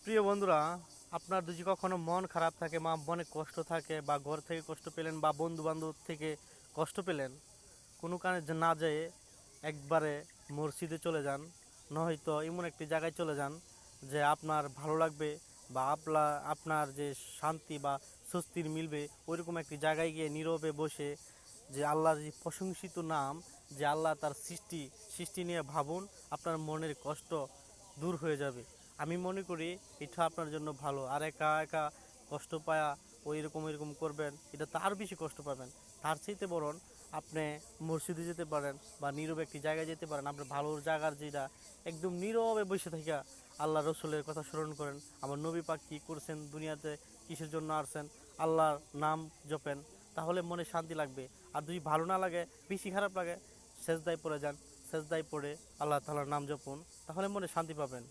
প্রিয় বন্ধুরা, আপনার যদি কখনো মন খারাপ থাকে বা মনে কষ্ট থাকে বা ঘর থেকে কষ্ট পেলেন বা বন্ধু বান্ধব থেকে কষ্ট পেলেন, কোনো কারণে না যেয়ে একবারে মসজিদে চলে যান, নয়তো এমন একটি জায়গায় চলে যান যে আপনার ভালো লাগবে বা আপনার যে শান্তি বা স্বস্তির মিলবে, ওইরকম একটি জায়গায় গিয়ে নীরবে বসে যে আল্লাহর যে প্রশংসিত নাম, যে আল্লাহ তার সৃষ্টি নিয়ে ভাবুন, আপনার মনের কষ্ট দূর হয়ে যাবে। আমি মনে করি এটা আপনার জন্য ভালো। আর একা একা কষ্ট পায়া ওইরকম করবেন, এটা তার বেশি কষ্ট পাবেন। তার চাইতে বরং আপনি মসজিদে যেতে পারেন বা নীরব একটি জায়গায় যেতে পারেন, আপনার ভালো জায়গার যেটা একদম নীরবে বসে থেকে আল্লাহ রসুলের কথা স্মরণ করেন, আমার নবী পাক কী করছেন, দুনিয়াতে কিসের জন্য আসছেন, আল্লাহর নাম জপেন, তাহলে মনে শান্তি লাগবে। আর যদি ভালো না লাগে, বেশি খারাপ লাগে, সেজদায় পড়ে যান, সেজদায় পড়ে আল্লাহ তাআলার নাম জপুন, তাহলে মনে শান্তি পাবেন।